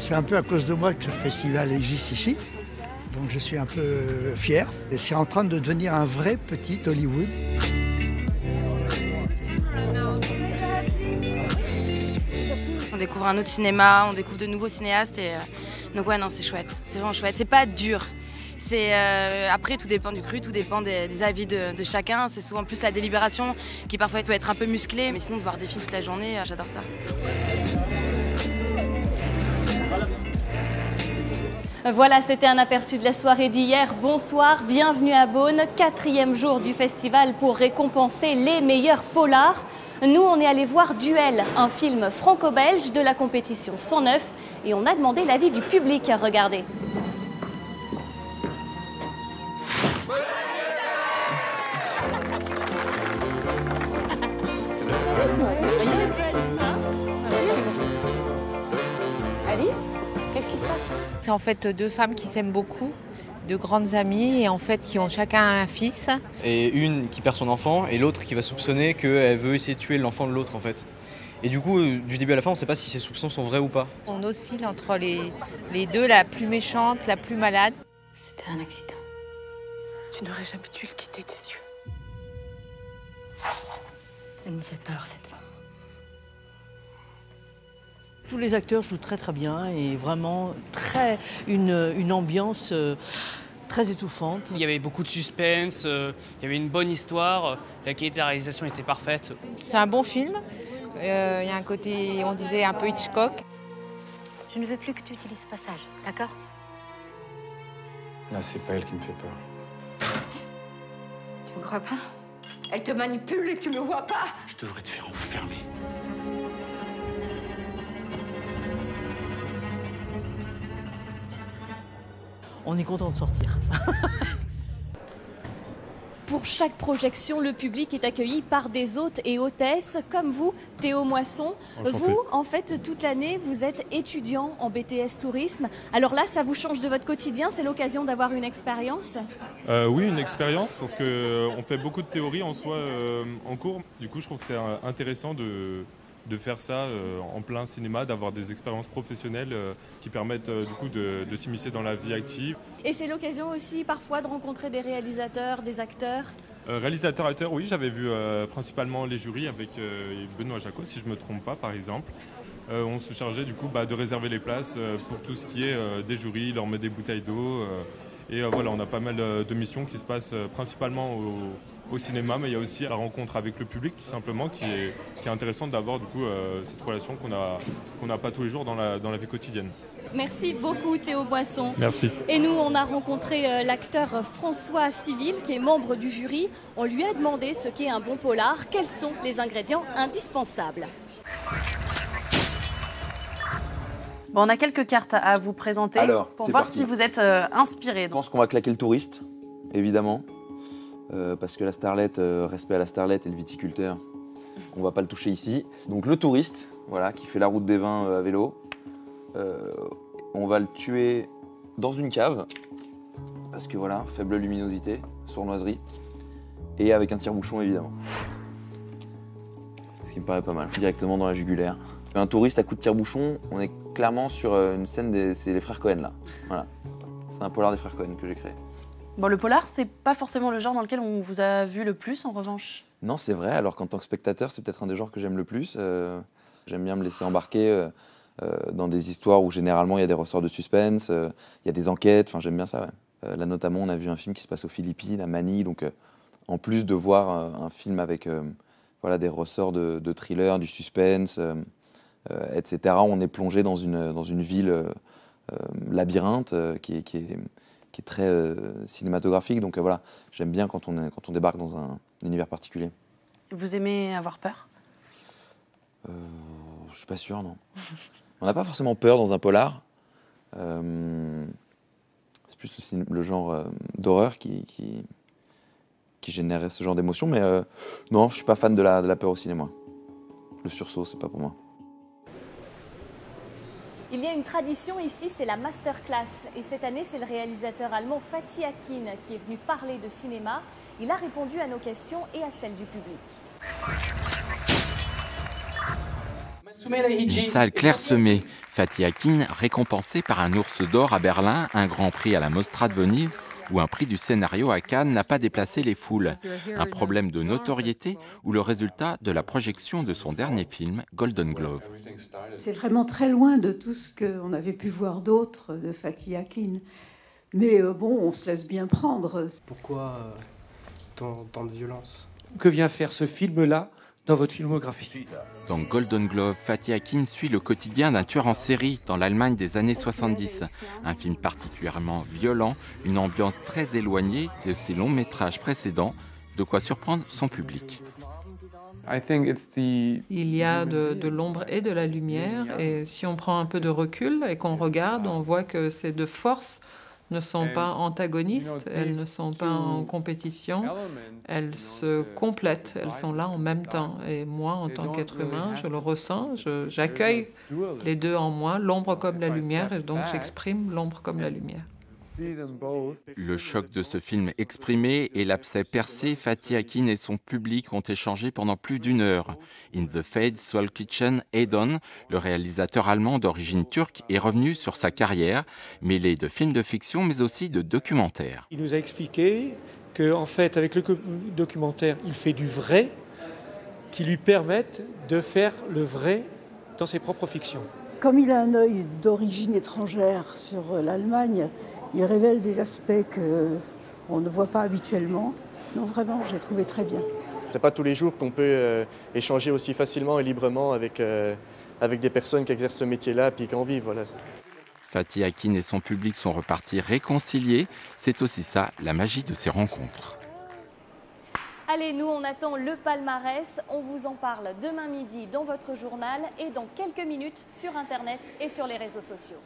C'est un peu à cause de moi que le festival existe ici. Donc je suis un peu fier. Et c'est en train de devenir un vrai petit Hollywood. On découvre un autre cinéma, on découvre de nouveaux cinéastes. Donc ouais, non, c'est chouette. C'est vraiment chouette. C'est pas dur. Après, tout dépend du cru, tout dépend des avis de chacun. C'est souvent plus la délibération qui parfois peut être un peu musclée. Mais sinon, de voir des films toute la journée, j'adore ça. Voilà, c'était un aperçu de la soirée d'hier. Bonsoir, bienvenue à Beaune, 4e jour du festival pour récompenser les meilleurs polars. Nous, on est allé voir Duel, un film franco-belge de la compétition 109, et on a demandé l'avis du public. Regardez. Alice, qu'est-ce qui se passe? C'est en fait deux femmes qui s'aiment beaucoup, de grandes amies et en fait qui ont chacun un fils. Et une qui perd son enfant et l'autre qui va soupçonner qu'elle veut essayer de tuer l'enfant de l'autre en fait. Et du coup, du début à la fin, on ne sait pas si ces soupçons sont vrais ou pas. On oscille entre les deux, la plus méchante, la plus malade. C'était un accident. Tu n'aurais jamais dû le quitter tes yeux. Elle me fait peur, cette femme. Tous les acteurs jouent très très bien et vraiment une ambiance très étouffante. Il y avait beaucoup de suspense, il y avait une bonne histoire, la qualité de la réalisation était parfaite. C'est un bon film, il y a un côté, on disait, un peu Hitchcock. Je ne veux plus que tu utilises ce passage, d'accord? Là, c'est pas elle qui me fait peur. Tu me crois pas? Elle te manipule et tu le vois pas. Je devrais te faire enfermer. On est content de sortir. Pour chaque projection, le public est accueilli par des hôtes et hôtesses comme vous, Théo Moisson. Enchanté. Vous, en fait, toute l'année, vous êtes étudiant en BTS Tourisme. Alors là, ça vous change de votre quotidien? C'est l'occasion d'avoir une expérience? Oui, une expérience, parce qu'on fait beaucoup de théorie en soi en cours. Du coup, je trouve que c'est intéressant de faire ça en plein cinéma, d'avoir des expériences professionnelles qui permettent du coup de s'immiscer dans la vie active. Et c'est l'occasion aussi parfois de rencontrer des réalisateurs, des acteurs? Réalisateur, acteur, oui, j'avais vu principalement les jurys avec Benoît Jacot, si je ne me trompe pas, par exemple. On se chargeait du coup de réserver les places pour tout ce qui est des jurys, leur mettre des bouteilles d'eau. Et voilà, on a pas mal de missions qui se passent principalement au cinéma, mais il y a aussi la rencontre avec le public, tout simplement, qui est intéressante d'avoir du coup cette relation qu'on n'a pas tous les jours dans la vie quotidienne. Merci beaucoup Théo Moisson. Merci. Et nous, on a rencontré l'acteur François Civil, qui est membre du jury. On lui a demandé ce qu'est un bon polar, quels sont les ingrédients indispensables. Bon, on a quelques cartes à vous présenter. Alors, pour c'est voir parti. si vous êtes inspiré. Je pense qu'on va claquer le touriste, évidemment. Parce que la starlette, respect à la starlette et le viticulteur, on va pas le toucher ici. Donc le touriste, voilà, qui fait la route des vins à vélo, on va le tuer dans une cave, parce que voilà, faible luminosité, sournoiserie, et avec un tire-bouchon évidemment. Ce qui me paraît pas mal, directement dans la jugulaire. Un touriste à coup de tire-bouchon, on est clairement sur une scène, c'est les frères Cohen là. Voilà, c'est un polar des frères Cohen que j'ai créé. Bon, le polar, c'est pas forcément le genre dans lequel on vous a vu le plus, en revanche. Non, c'est vrai, alors qu'en tant que spectateur, c'est peut-être un des genres que j'aime le plus. J'aime bien me laisser embarquer dans des histoires où généralement il y a des ressorts de suspense, il y a des enquêtes, enfin j'aime bien ça. Ouais. Là notamment, on a vu un film qui se passe aux Philippines, à Manille, donc en plus de voir un film avec voilà, des ressorts de thriller, du suspense, etc., on est plongé dans une ville labyrinthe qui est très cinématographique. Donc voilà, j'aime bien quand on débarque dans un univers particulier. Vous aimez avoir peur? Je suis pas sûr, non. On n'a pas forcément peur dans un polar. C'est plus aussi le genre d'horreur qui générait ce genre d'émotion. Mais non, je suis pas fan de la peur au cinéma. Le sursaut, c'est pas pour moi. Il y a une tradition ici, c'est la masterclass. Et cette année, c'est le réalisateur allemand Fatih Akin qui est venu parler de cinéma. Il a répondu à nos questions et à celles du public. Une salle clairsemée. Fatih Akin récompensé par un ours d'or à Berlin, un grand prix à la Mostra de Venise ou un prix du scénario à Cannes n'a pas déplacé les foules. Un problème de notoriété ou le résultat de la projection de son dernier film, Golden Glove. C'est vraiment très loin de tout ce qu'on avait pu voir d'autres de Fatih Akin. Mais bon, on se laisse bien prendre. Pourquoi tant de violence? Que vient faire ce film-là dans votre filmographie? Dans Golden Glove, Fatih Akin suit le quotidien d'un tueur en série dans l'Allemagne des années 70. Un film particulièrement violent, une ambiance très éloignée de ses longs métrages précédents, de quoi surprendre son public. Il y a de l'ombre et de la lumière, et si on prend un peu de recul et qu'on regarde, on voit que ces deux forces ne sont pas antagonistes, elles ne sont pas en compétition, elles se complètent, elles sont là en même temps. Et moi, en tant qu'être humain, je le ressens, j'accueille les deux en moi, l'ombre comme la lumière, et donc j'exprime l'ombre comme la lumière. Le choc de ce film exprimé et l'abcès percé, Fatih Akin et son public ont échangé pendant plus d'1 heure. In the Fade Soul Kitchen, Edon, le réalisateur allemand d'origine turque, est revenu sur sa carrière, mêlée de films de fiction mais aussi de documentaires. Il nous a expliqué qu'en fait, avec le documentaire, il fait du vrai qui lui permettent de faire le vrai dans ses propres fictions. Comme il a un œil d'origine étrangère sur l'Allemagne, il révèle des aspects qu'on ne voit pas habituellement. Non, vraiment, j'ai trouvé très bien. C'est pas tous les jours qu'on peut échanger aussi facilement et librement avec des personnes qui exercent ce métier-là et qui en vivent. Voilà. Fatih Akin et son public sont repartis réconciliés. C'est aussi ça, la magie de ces rencontres. Allez, nous, on attend le palmarès. On vous en parle demain midi dans votre journal et dans quelques minutes sur Internet et sur les réseaux sociaux.